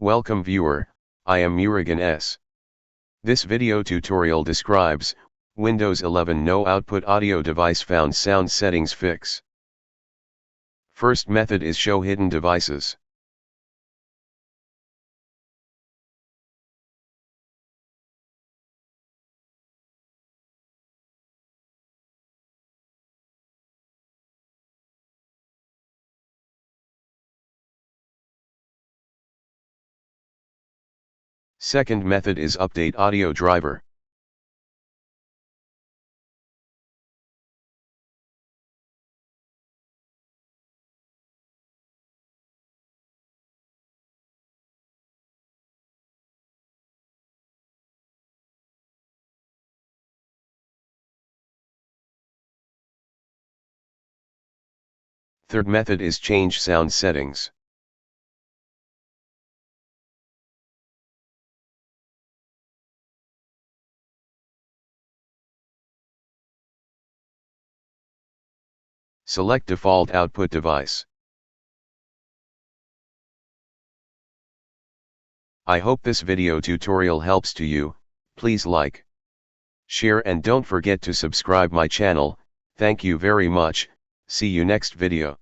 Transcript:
Welcome viewer, I am Murugan S. This video tutorial describes, Windows 11 no output audio device found sound settings fix. First method is show hidden devices. Second method is update audio driver. Third method is change sound settings. Select default output device. I hope this video tutorial helps to you. Please like, share and don't forget to subscribe my channel. Thank you very much. See you next video.